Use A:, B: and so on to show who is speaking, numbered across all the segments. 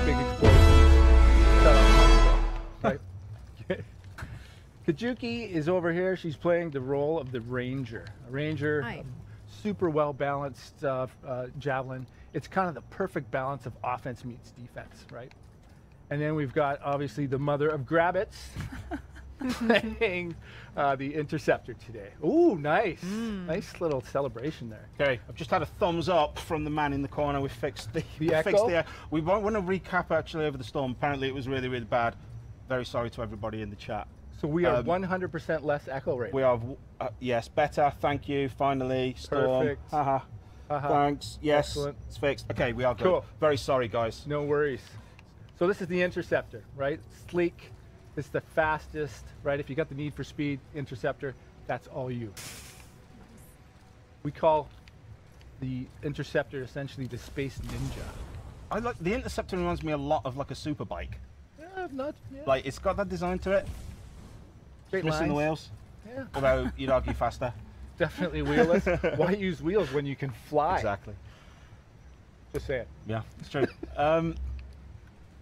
A: big explosions set off, right? Kajuki is over here. She's playing the role of the ranger. A ranger, super well balanced javelin. It's kind of the perfect balance of offense meets defense, right? And then we've got obviously the mother of Grabbits playing the interceptor today. Ooh, nice. Nice little celebration there.
B: Okay, I've just had a thumbs up from the man in the corner. We fixed the
A: echo?
B: We want to recap actually over the storm. Apparently it was really, really bad. Very sorry to everybody in the chat.
A: So we are 100% less echo rate.
B: We are, yes, better. Thank you. Finally, storm.
A: Perfect.
B: Thanks. Yes,
A: Excellent.
B: it's fixed. Okay, we are good.
A: Cool.
B: Very sorry, guys.
A: No worries. So this is the interceptor, right? Sleek. It's the fastest, right? If you got the need for speed, interceptor, that's all you. We call the interceptor essentially the space ninja.
B: I like the interceptor. Reminds me a lot of like a super bike.
A: Yeah,
B: Like it's got that design to it.
A: Straight
B: Missing the
A: lines.
B: wheels.
A: Yeah.
B: Although you'd argue faster.
A: Definitely wheelless. Why use wheels when you can fly?
B: Exactly.
A: Just saying.
B: Yeah, it's true.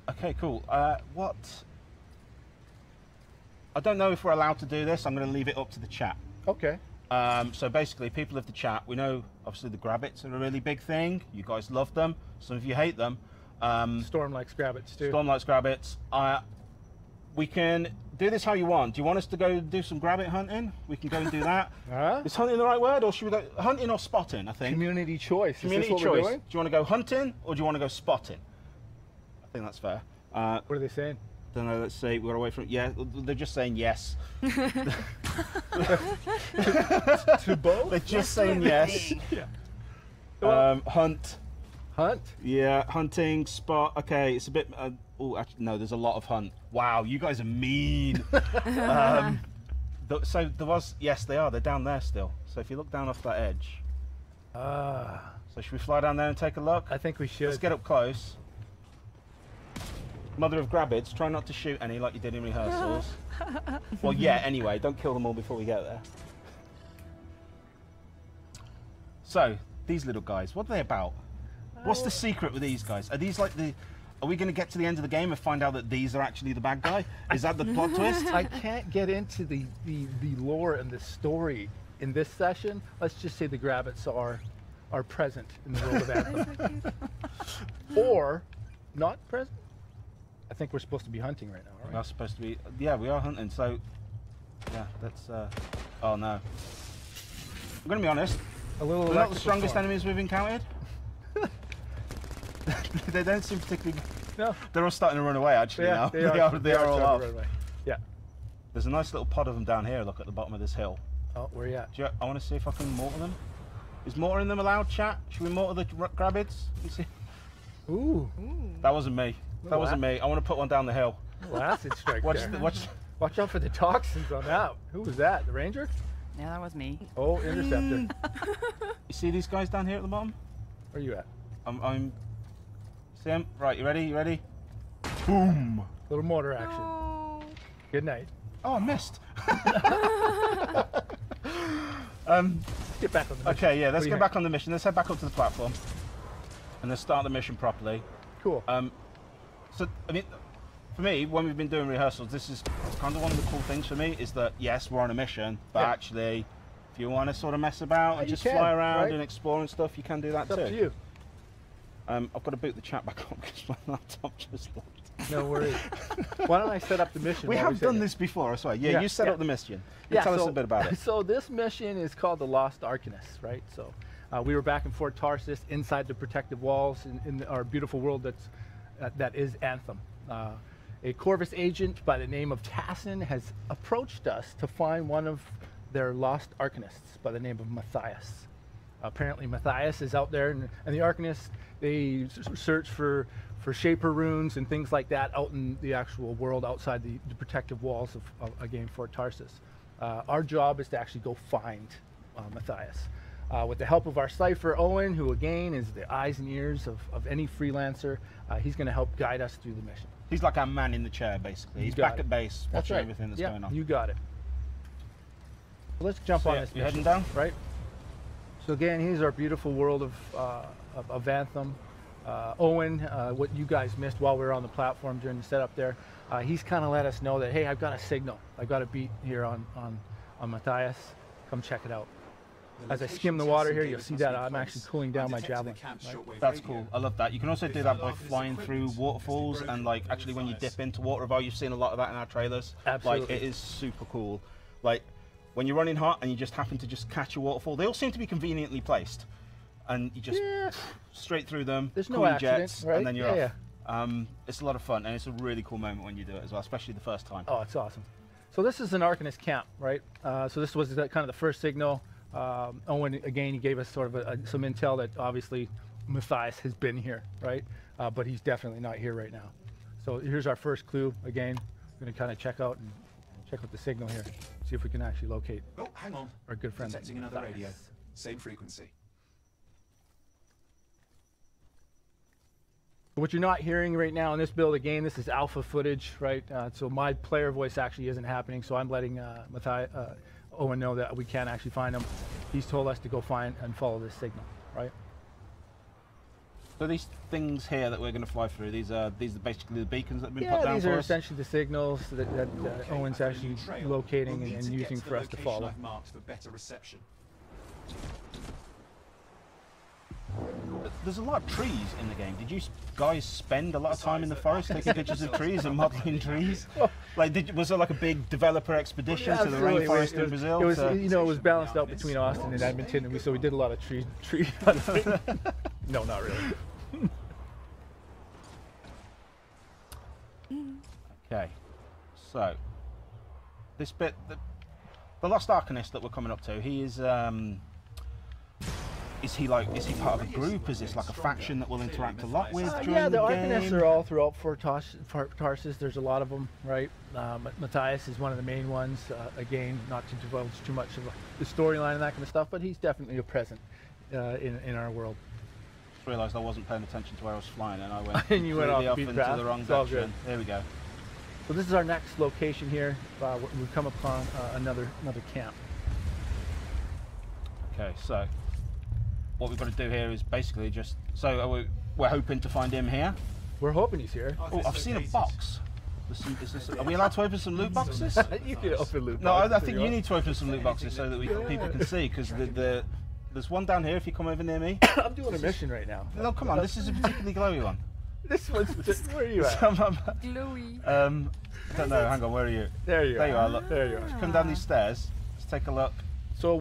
B: Okay, cool. What? I don't know if we're allowed to do this. I'm going to leave it up to the chat.
A: Okay.
B: So basically, people of the chat, we know obviously the Grabbits are a really big thing. You guys love them. Some of you hate them.
A: Storm likes Grabbits too.
B: Storm likes Grabbits. We can do this how you want. Do you want us to go do some Grabbit hunting? We can go and do that. Is hunting the right word, or should we go hunting or spotting? I think.
A: Community choice.
B: Community
A: is this what
B: choice.
A: we're doing?
B: Do you want to go hunting or do you want to go spotting? I think that's fair.
A: What are they saying?
B: Don't know. Let's see. We're away from. Yeah, they're just saying yes.
A: To both?
B: They're just saying yes.
A: Yeah.
B: Hunt.
A: Hunt.
B: Yeah, hunting, spot. Okay, it's a bit. Oh, actually, no. There's a lot of hunt. Wow, you guys are mean. So there was. Yes, they are. They're down there still. So if you look down off that edge. So should we fly down there and take a look?
A: I think we should.
B: Let's get up close. Mother of Grabbits, try not to shoot any like you did in rehearsals. Well, yeah. Anyway, don't kill them all before we get there. So these little guys, what are they about? What's the secret with these guys? Are these like the? Are we going to get to the end of the game and find out that these are actually the bad guy? Is that the plot twist?
A: I can't get into the lore and the story in this session. Let's just say the Grabbits are present in the world of Anthem. Or not present. I think we're supposed to be hunting right now, right?
B: We are supposed to be. Yeah, we are hunting. So, yeah, that's. Oh no. I'm going to be honest. They're not the strongest enemies we've encountered. They don't seem particularly.
A: No.
B: They're all starting to run away actually now. They are all off.
A: Yeah.
B: There's a nice little pod of them down here. Look at the bottom of this hill.
A: Oh, where you at?
B: I want to see if I can mortar them. Is mortaring them allowed, chat? Should we mortar the Grabbits? See?
A: Ooh.
B: That wasn't me. That wasn't me. I want to put one down the hill.
A: Well, acid strike there.
B: Watch
A: out for the toxins on that. Who was that? The ranger?
C: Yeah, that was me.
A: Oh, interceptor.
B: You see these guys down here at the bottom?
A: Where are you at?
B: I'm. See them? Right, you ready? You ready? Boom!
A: Little mortar action.
C: No.
A: Good night.
B: Oh, I missed.
A: Get back on the mission.
B: Okay, yeah, let's get back on the mission. Let's head back up to the platform. And let's start the mission properly.
A: Cool.
B: So, I mean, for me, when we've been doing rehearsals, this is kind of one of the cool things for me, is that, yes, we're on a mission, but actually, if you want to sort of mess about and just fly around and explore and stuff, you can do that too.
A: It's up to you.
B: I've got to boot the chat back on because my laptop just locked.
A: No worries. Why don't I set up the mission?
B: We have done this before, I swear. Yeah, you set up the mission. Tell us a bit about it.
A: So this mission is called the Lost Arcanist, right? So we were back in Fort Tarsis, inside the protective walls in our beautiful world that is Anthem. A Corvus agent by the name of Tassin has approached us to find one of their lost Arcanists by the name of Matthias. Apparently Matthias is out there, and the Arcanists, they search for Shaper runes and things like that out in the actual world outside the protective walls of again, Fort Tarsis. Our job is to actually go find Matthias. With the help of our Cypher Owen, who again is the eyes and ears of any freelancer, he's going to help guide us through the mission.
B: He's like our man in the chair, basically. He's back at base, watching everything that's going on.
A: You got it. So let's jump on this mission.
B: You heading down?
A: Right? So again, here's our beautiful world of Anthem. Owen, what you guys missed while we were on the platform during the setup there, he's kind of let us know that, hey, I've got a signal. I've got a beat here on Matthias. Come check it out. As I skim the water here, you'll see that I'm actually cooling down my javelin. Right?
B: That's cool. I love that. You can also do that by flying through waterfalls, and like actually when you dip into water, you've seen a lot of that in our trailers.
A: Absolutely.
B: Like it is super cool. Like when you're running hot and you just happen to just catch a waterfall, they all seem to be conveniently placed, and you just straight through them.
A: There's no accident,
B: jets,
A: right?
B: and then you're off. It's a lot of fun, and it's a really cool moment when you do it as well, especially the first time.
A: Oh, it's awesome. So this is an Arcanist camp, right? So this was kind of the first signal. Owen, again, he gave us sort of some intel that obviously Matthias has been here, right? But he's definitely not here right now. So here's our first clue. Again, we're going to kind of check out the signal here, see if we can actually locate.
C: Oh, hang on.
A: Our good friend.
C: Detecting another radio. Same frequency.
A: What you're not hearing right now in this build, again, this is alpha footage, right? So my player voice actually isn't happening, so I'm letting Owen know that we can actually find him. He's told us to go find and follow this signal, right?
B: So these things here that we're going to fly through, these are basically the beacons that have been put down
A: for us? Yeah, these are
B: us?
A: essentially the signals that Owen's actually locating and using for us to follow.
C: I've marked for better reception.
B: There's a lot of trees in the game. Did you guys spend a lot of time in the forest taking pictures of trees and modeling trees? Like, was there like a big developer expedition to the rainforest in Brazil?
A: It was, you know, it was balanced out between Austin and Edmonton, and so we did a lot of tree hunting. No, not really.
B: Okay, so this bit, the Lost Arcanist that we're coming up to, he is. Is he part of a group? Is this like a faction that we'll interact a lot with during
A: yeah, the
B: game?
A: Arcanists are all throughout Fort Tarsus. There's a lot of them, right? Matthias is one of the main ones. Again, not to divulge too much of the storyline and that kind of stuff, but he's definitely a present in our world.
B: Just realised I wasn't paying attention to where I was flying, and I went
A: and you went off
B: into the wrong direction. There we go.
A: So this is our next location here. We've come upon another camp.
B: Okay, so what we've got to do here is basically just, so we're hoping to find him here.
A: We're hoping he's here.
B: Oh, I've seen a box. Are we allowed to open some loot boxes?
A: You can open loot boxes.
B: No, I think you need to open some loot boxes so that people can see, because there's one down here if you come over near me.
A: I'm doing a mission right now.
B: No, come on, this is a particularly glowy one.
A: This one's just, where are you at?
D: Glowy.
B: I don't know, hang on, where are you?
A: There you are.
B: Look.
A: There you are.
B: Come down these stairs, let's take a look.
A: So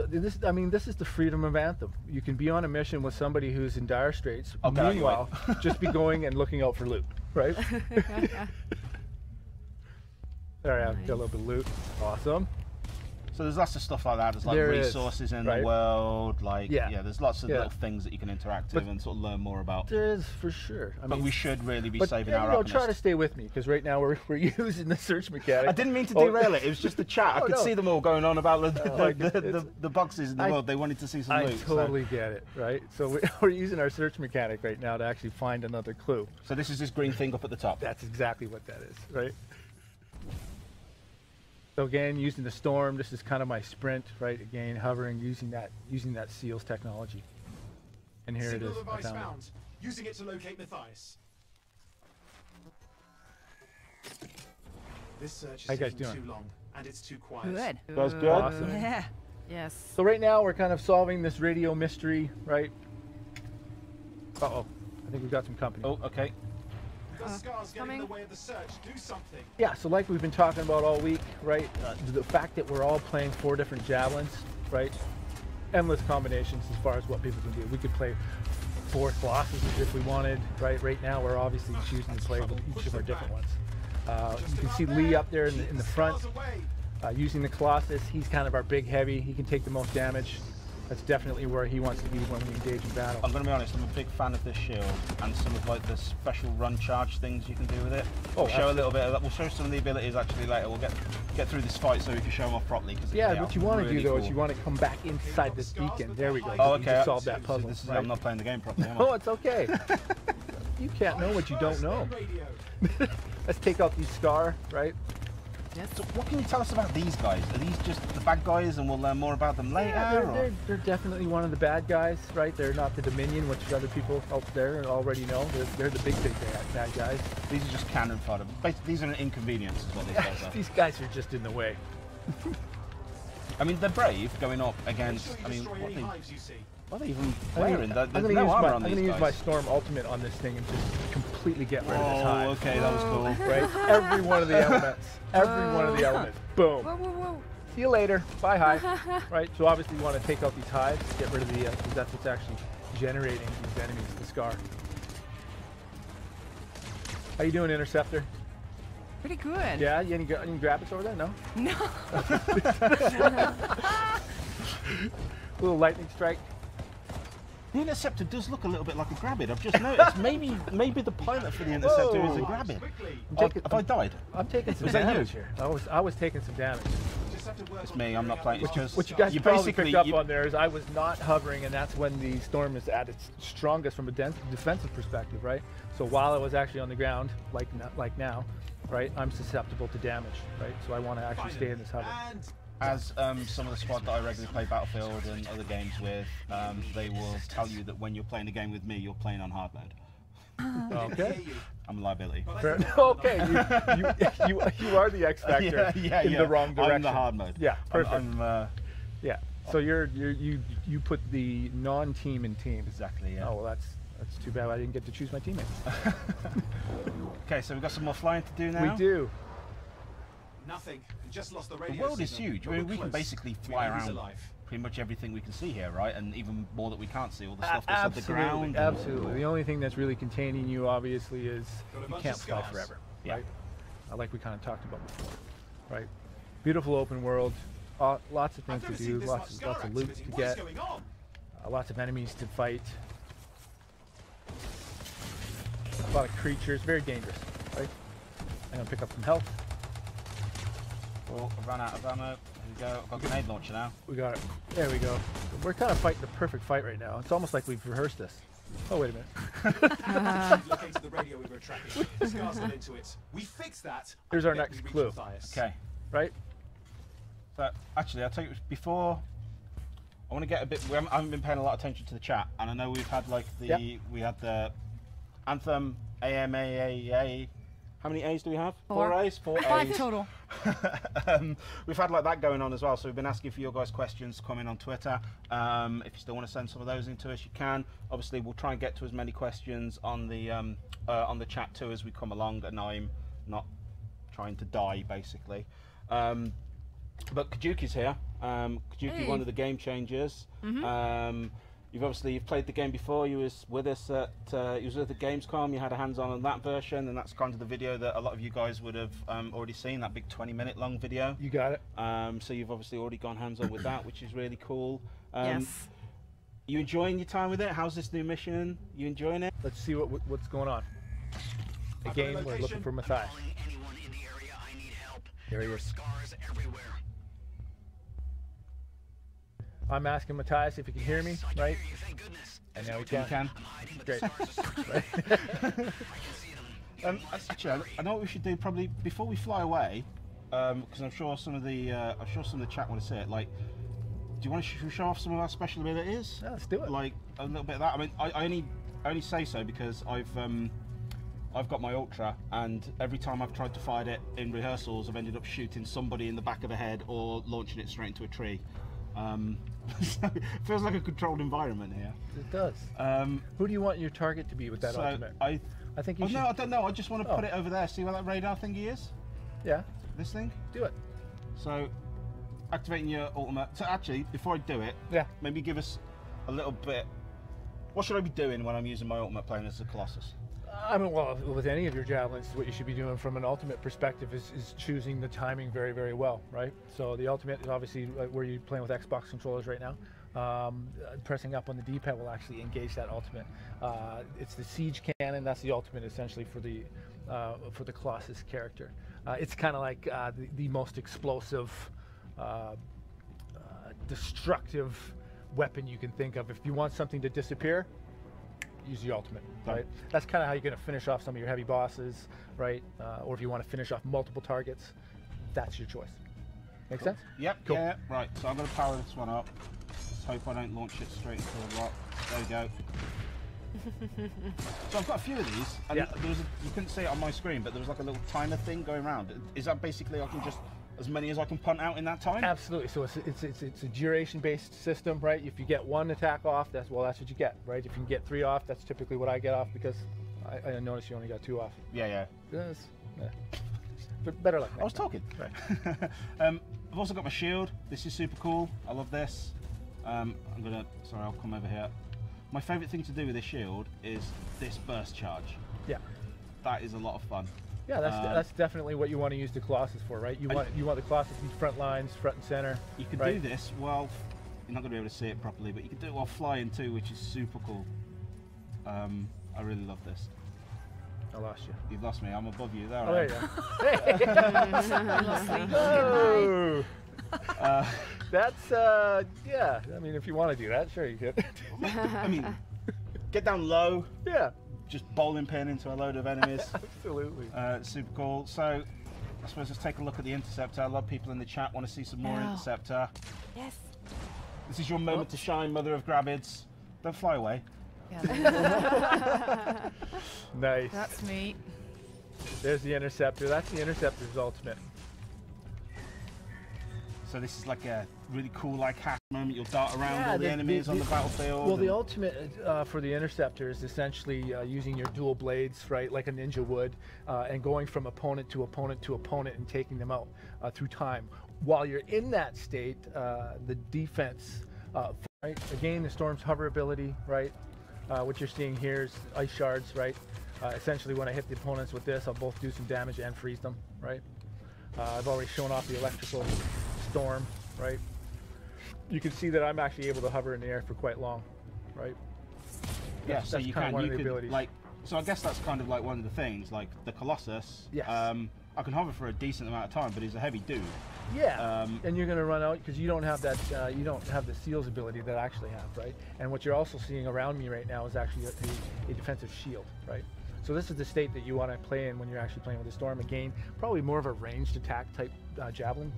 A: this is the freedom of Anthem. You can be on a mission with somebody who's in dire straits.
B: Okay,
A: meanwhile, just be going and looking out for loot, right? There, I've got a little bit of loot. Awesome.
B: So there's lots of stuff like that. There's like resources in the world, like there's lots of little things that you can interact with and sort of learn more about.
A: There is for sure.
B: But we should really be saving our Arcanist.
A: Try to stay with me, because right now we're using the search mechanic.
B: I didn't mean to derail it. It was just the chat. I could see them all going on about the boxes in the world. They wanted to see some loot.
A: I totally get it, right? So we're using our search mechanic right now to actually find another clue.
B: So this is this green thing up at the top.
A: That's exactly what that is, right? So again, using the storm, this is kind of my sprint, right? Again, hovering, using that SEALS technology. And here it is. I found it.
C: Using it to locate Matthias. This search is taking too long, and it's too quiet.
D: Good.
B: That's good.
A: Awesome.
D: Yeah. Yes.
A: So right now we're kind of solving this radio mystery, right? Uh-oh. I think we've got some company.
B: Oh, okay.
C: The scars getting in the way of the search. Do something.
A: Yeah, so like we've been talking about all week, right? The fact that we're all playing 4 different javelins, right? Endless combinations as far as what people can do. We could play 4 Colossuses if we wanted, right? Right now we're obviously choosing to play with each of our different ones. You can see Lee up there in the front using the Colossus. He's kind of our big heavy. He can take the most damage. That's definitely where he wants to be when we engage in battle.
B: I'm going to be honest, I'm a big fan of this shield and some of like the special run charge things you can do with it. We'll show a little bit of that. We'll show some of the abilities actually later. We'll get through this fight so we can show them off properly.
A: Yeah, what you want to do though is you want to come back inside this beacon. There we go.
B: Oh, okay.
A: Solve that puzzle.
B: This is I'm not playing the game properly, am I?
A: No, it's okay. You can't know what you don't know. Let's take out these Scar, right?
D: Yes.
B: So what can you tell us about these guys? Are these just the bad guys and we'll learn more about them later?
A: Yeah, they're definitely one of the bad guys, right? They're not the Dominion, which other people out there already know. They're the big bad guys.
B: These are just cannon fodder. Basically, these are an inconvenience is what these guys are.
A: These guys are just in the way.
B: I mean, they're brave going up against, I mean, what are they even wearing? There's
A: I'm
B: no armor on
A: going
B: these
A: to
B: guys.
A: use my Storm Ultimate on this thing and just completely get rid of this hive.
B: Okay, that was cool.
A: Right? Every one of the elements. Every one of the elements. Boom.
D: Whoa, whoa, whoa.
A: See you later. Bye, hive. Right? So obviously you want to take out these hives, get rid of the, because that's what's actually generating these enemies, the scar. How you doing, Interceptor?
D: Pretty good.
A: Yeah, any rabbits over there? No?
D: No.
A: Little lightning strike.
B: The Interceptor does look a little bit like a grabbit. I've just noticed. maybe the pilot for the Interceptor is a grabbit. Have I died?
A: I'm taking some
B: Was that
A: damage
B: you?
A: here. I was taking some damage.
B: It's me. I'm not playing.
A: What you guys probably picked up on there is I was not hovering, and that's when the storm is at its strongest from a defensive perspective, right? So while I was actually on the ground, like now, right, I'm susceptible to damage, right? So I want to actually stay in this hover.
B: As some of the squad that I regularly play Battlefield and other games with, they will tell you that when you're playing a game with me, you're playing on hard mode.
A: Okay.
B: I'm a liability.
A: Okay, you are the X factor in the wrong direction.
B: I'm the hard mode.
A: Yeah, perfect.
B: Yeah.
A: So you put the non-team in team.
B: Exactly. Yeah.
A: Oh well, that's too bad. I didn't get to choose my teammates.
B: Okay, so we've got some more flying to do now.
A: We do.
C: Nothing. Just lost the
B: The
C: radio
B: world is
C: signal.
B: huge. I
C: But
B: mean,
C: we're
B: we can
C: close.
B: basically
C: We
B: fly
C: know he's
B: around
C: alive.
B: pretty much everything we can see here, right? And even more that we can't see, all the stuff that's at the ground.
A: Absolutely. The only thing that's really containing you, obviously, is
C: Got a
A: you
C: bunch
A: can't
C: of
A: fly
C: scars.
A: forever,
B: Yeah.
A: right? Like we kind of talked about before, right? Beautiful open world, lots of things
C: I've
A: to
C: never
A: do,
C: seen this much
A: lots
C: scar
A: of loot
C: activity.
A: to
C: What is
A: get,
C: going on?
A: lots of enemies to fight, a lot of creatures, very dangerous, right? I'm gonna pick up some health.
B: Oh, I've run out of ammo. Here we go. I've got a grenade launcher now.
A: We got it. There we go. We're kind of fighting the perfect fight right now. It's almost like we've rehearsed this. Oh, wait a minute.
C: Located the radio we were tracking. The scars got into it. We fixed that.
A: Here's
C: I
A: our
C: bet
A: next
C: we
A: clue.
C: reached Matthias.
B: Okay.
A: Right?
B: So actually, I'll tell you before. I want to get a bit. I haven't been paying a lot of attention to the chat, and I know we've had like the we had the Anthem AMAAA. How many A's do we have?
D: Four.
B: 4 A's. 4
D: 5
B: A's.
D: total.
B: We've had like that going on as well, so we've been asking for your guys' questions to come in on Twitter. If you still want to send some of those into us, you can. Obviously, we'll try and get to as many questions on the chat too as we come along, and I'm not trying to die basically. But Kajuki's here. Kajuki,
D: Hey.
B: one of the game changers. You've played the game before. You was with us at you was with the Gamescom. You had a hands-on on that version, and that's kind of the video that a lot of you guys would have already seen. That big 20-minute long video.
A: You got it.
B: So you've obviously already gone hands-on with that, which is really cool.
D: Yes.
B: You enjoying your time with it? How's this new mission? You enjoying it?
A: Let's see what's going on. Again, we're looking
C: location.
A: for Matthias.
E: Anyone in the area, I need help.
A: There he
E: There are
A: is.
E: scars everywhere.
B: Oh,
A: I'm asking Matthias if he can hear me, right?
E: You thank goodness.
A: And now he
B: You
A: can.
B: can.
E: I'm hiding, but
A: Great.
E: the scars are so I can see them.
B: Actually, I know what we should do probably before we fly away, because I'm sure some of the chat want to see it. Like, do you want to show off some of our special abilities?
A: Yeah, let's do it.
B: Like a little bit of that. I mean, I only say so because I've got my Ultra, and every time I've tried to fire it in rehearsals, I've ended up shooting somebody in the back of the head or launching it straight into a tree. So it feels like a controlled environment here.
A: It does. Who do you want your target to be with that
B: So
A: ultimate?
B: I
A: think you should.
B: no, I don't know. I just want to put
A: Oh.
B: it over there. See where that radar thingy is?
A: Yeah,
B: This thing.
A: do it.
B: So, activating your ultimate. So actually, before I do it,
A: Yeah.
B: maybe give us a little bit. What should I be doing when I'm using my ultimate playing as a Colossus?
A: I mean, well, with any of your javelins, what you should be doing from an ultimate perspective is choosing the timing very, very well, right? So the ultimate is obviously where you're playing with Xbox controllers right now. Pressing up on the D-pad will actually engage that ultimate. It's the siege cannon. That's the ultimate essentially for the Colossus character. It's kind of like the most explosive, destructive weapon you can think of. If you want something to disappear, use the ultimate, right? That's kind of how you're going to finish off some of your heavy bosses, right? Or if you want to finish off multiple targets, that's your choice. Make sense?
B: Yep.
A: Cool.
B: Yeah. Right. So I'm going to power this one up. Let's hope I don't launch it straight into the rock. There we go. So I've got a few of these, and you couldn't see it on my screen, but there was like a little timer thing going around. Is that basically I can just as many as I can punt out in that time?
A: Absolutely. So it's a duration-based system, right? If you get one attack off, that's what you get, right? If you can get 3 off, that's typically what I get off because I noticed you only got 2 off.
B: Yeah.
A: But better luck.
B: I was talking.
A: Right.
B: I've also got my shield. This is super cool. I love this. Sorry, I'll come over here. My favourite thing to do with this shield is this burst charge.
A: Yeah.
B: That is a lot of fun.
A: Yeah, that's definitely what you want to use the Colossus for, right? You want the Colossus to be front lines, front and center.
B: You can do this while you're not going to be able to see it properly, but you can do it while flying too, which is super cool. I really love this.
A: I lost you.
B: You've lost me. I'm above you there.
A: Oh, there you go. Oh. That's yeah. I mean, if you want to do that, sure you could.
B: I mean, get down low.
A: Yeah.
B: Just bowling pin into a load of enemies.
A: Absolutely.
B: Super cool. So, I suppose let's take a look at the Interceptor. A lot of people in the chat want to see some more Interceptor.
D: Yes.
B: This is your moment to shine, Mother of Grabbids. Don't fly away.
D: Yeah.
A: Nice.
D: That's neat.
A: There's the Interceptor. That's the Interceptor's ultimate.
B: So this is like a really cool hack moment. You'll dart around all the enemies on the battlefield.
A: Well, the ultimate for the Interceptor is essentially using your dual blades, right, like a ninja would, and going from opponent to opponent to opponent and taking them out through time. While you're in that state, the defense, right, again, the Storm's hover ability, right, what you're seeing here is ice shards, right. Essentially, when I hit the opponents with this, I'll both do some damage and freeze them, right. I've already shown off the electrical storm, right? You can see that I'm actually able to hover in the air for quite long, right?
B: Yeah, so you can.
A: Abilities.
B: So I guess that's kind of like one of the things, like the Colossus.
A: Yes.
B: I can hover for a decent amount of time, but he's a heavy dude.
A: Yeah. And you're going to run out because you don't have that. You don't have the seals ability that I actually have, right? And what you're also seeing around me right now is actually a defensive shield, right? So this is the state that you want to play in when you're actually playing with the Storm. Again, probably more of a ranged attack type javelin,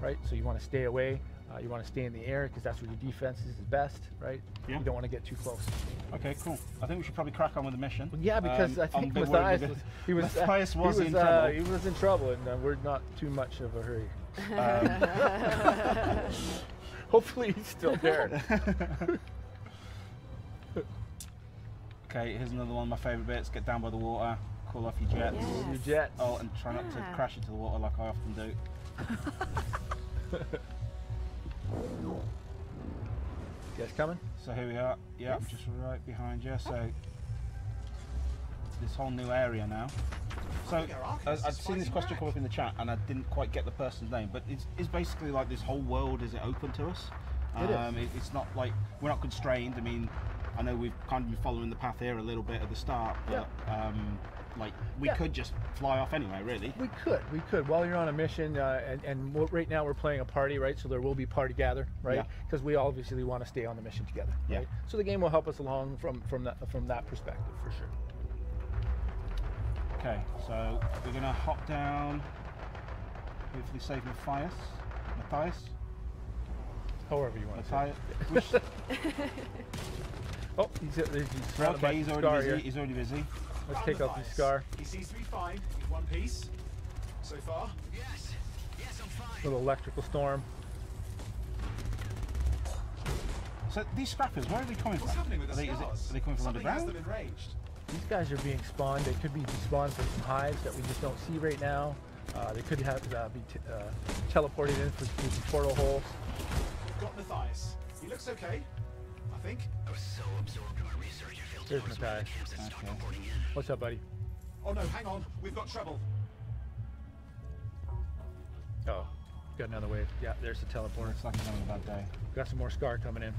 A: right? So you want to stay away. You want to stay in the air because that's where your defense is best, right?
B: Yeah.
A: You don't want to get too close.
B: Okay, cool. I think we should probably crack on with the mission.
A: Well, yeah, because I think Matthias was in trouble. He was in trouble, and we're not too much of a hurry. Hopefully he's still there.
B: Okay, here's another one of my favourite bits. Get down by the water, cool off your jets.
D: Yes.
A: Your jets.
B: Oh, and try not to crash into the water like I often do.
A: You guys coming?
B: So here we are. Yeah, I'm just right behind you. So this whole new area now. So I'd seen this question come up in the chat, and I didn't quite get the person's name, but it's basically like this whole world. Is it open to us?
A: It is.
B: It's not like we're not constrained. I mean, I know we've kind of been following the path here a little bit at the start, but like we could just fly off anyway, really.
A: We could. While you're on a mission, and right now we're playing a party, right? So there will be party gather, right? Because we obviously want to stay on the mission together, right? So the game will help us along from that perspective, for sure.
B: Okay, so we're gonna hop down. Hopefully save Matthias.
A: However you want to say
B: Matthias.
A: Oh, he's surrounded by
B: Okay,
A: Scar here.
B: he's already busy.
A: Let's take out the Scar.
C: He seems to be fine in one piece so far.
E: Yes, I'm fine.
A: Little electrical storm.
B: So these scrappers, where are they coming
C: What's
B: from?
C: happening with the
B: Are
C: scars?
B: they coming from
C: Something has
B: underground?
C: them enraged.
A: These guys are being spawned. They could be despawned from some hives that we just don't see right now. They could have be teleported in through some portal holes.
C: Got Matthias. He looks okay, I think.
E: I was so absorbed in my research, I failed to
A: There's
E: notice one of
A: Matthias.
E: the camps that stopped
B: Okay.
E: reporting in.
A: What's up, buddy?
C: Oh no, hang on. We've got trouble.
A: Oh, got another wave. Yeah, there's the teleporter.
B: Looks like he's having a bad day.
A: Got some more Scar coming in.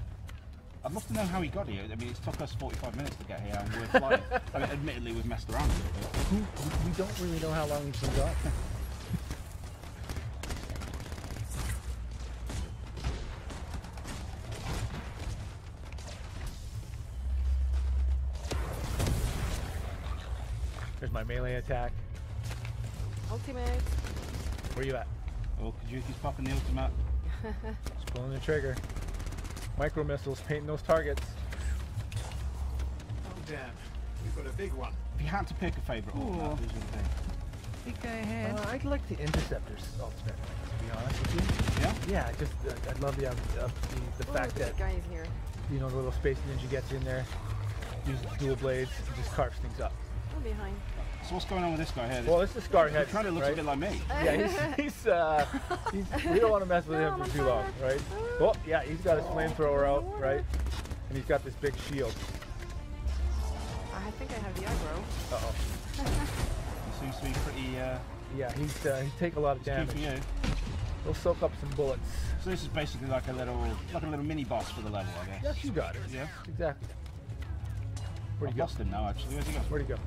B: I'd love to know how he got here. I mean, it's took us 45 minutes to get here, and we're flying. I mean, admittedly, we've messed around a little bit.
A: We don't really know how long he's been gone. There's my melee attack.
D: Ultimate.
A: Where you at?
B: Oh, Kajuki's popping the ultimate.
A: Just pulling the trigger. Micro missiles painting those targets.
C: Oh damn, we've got a big one.
B: If you had to pick a favourite ultimate, who's your thing?
D: Big guy ahead.
A: I'd like the Interceptor's ultimate, to be honest with you.
B: Yeah?
A: Yeah, just I love the fact that
F: guy is here.
A: you know the little space ninja gets in there, uses dual blades, and just carves things up.
F: I'm behind.
B: So what's going on with this guy here?
A: Well, this is Scarhead.
B: He kind of looks
A: right?
B: a bit like me.
A: Yeah, we don't want to mess with him for too long, right? Well, yeah, he's got his flamethrower out, right? And he's got this big shield.
F: I think I have the aggro.
A: Uh-oh.
B: He seems to be pretty.
A: Yeah, he take a lot of damage.
B: Good for you.
A: He'll soak up some bullets.
B: So this is basically like a little mini boss for the level, I guess.
A: Yes, you got it.
B: Yeah.
A: Exactly. Where'd
B: I've
A: he go?
B: lost him now, actually. Where'd he go?
A: Where'd he go?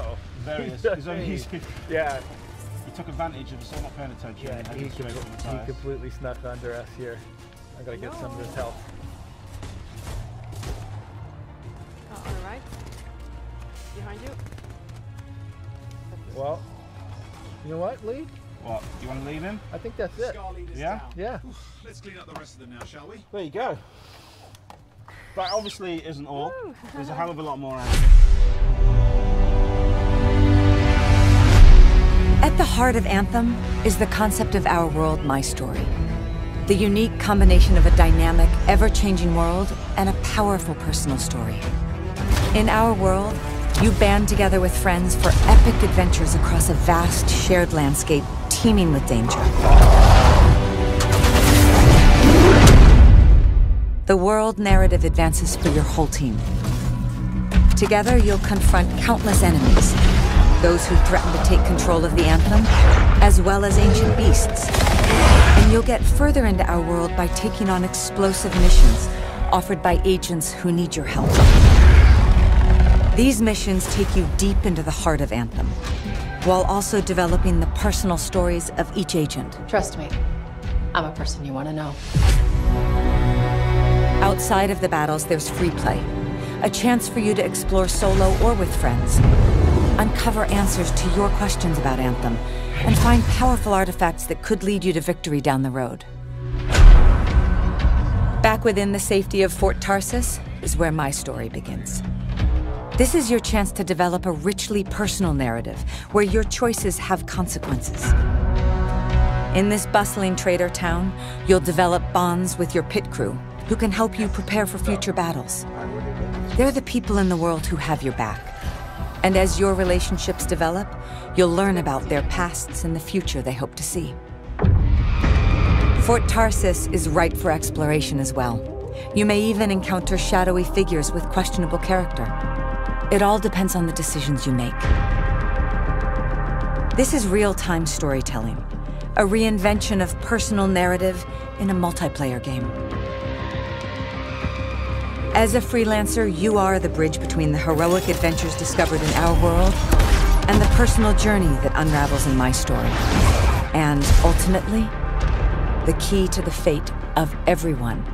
A: Uh-oh.
B: There he is.
A: Yeah.
B: He took advantage of us all not paying attention.
A: Yeah,
B: and
A: he
B: headed straight for the tires.
A: completely snuck under us here. I gotta get some of his health.
F: On the right. Behind you.
A: Well, you know what, Lee?
B: What? You want to leave him?
A: I think that's it.
C: Scar leader's
B: Yeah?
C: down.
A: Yeah.
C: Let's clean up the rest of them now, shall we?
B: There you go. That obviously isn't all. There's a hell of a lot more out.
G: At the heart of Anthem is the concept of our world, my story. The unique combination of a dynamic, ever-changing world and a powerful personal story. In our world, you band together with friends for epic adventures across a vast, shared landscape teeming with danger. The world narrative advances for your whole team. Together, you'll confront countless enemies, those who threaten to take control of the Anthem, as well as ancient beasts. And you'll get further into our world by taking on explosive missions offered by agents who need your help. These missions take you deep into the heart of Anthem, while also developing the personal stories of each agent.
H: Trust me, I'm a person you want to know.
G: Outside of the battles, there's free play, a chance for you to explore solo or with friends, uncover answers to your questions about Anthem, and find powerful artifacts that could lead you to victory down the road. Back within the safety of Fort Tarsis is where my story begins. This is your chance to develop a richly personal narrative where your choices have consequences. In this bustling trader town, you'll develop bonds with your pit crew who can help you prepare for future battles. They're the people in the world who have your back. And as your relationships develop, you'll learn about their pasts and the future they hope to see. Fort Tarsis is ripe for exploration as well. You may even encounter shadowy figures with questionable character. It all depends on the decisions you make. This is real-time storytelling, a reinvention of personal narrative in a multiplayer game. As a freelancer, you are the bridge between the heroic adventures discovered in our world and the personal journey that unravels in my story. And ultimately, the key to the fate of everyone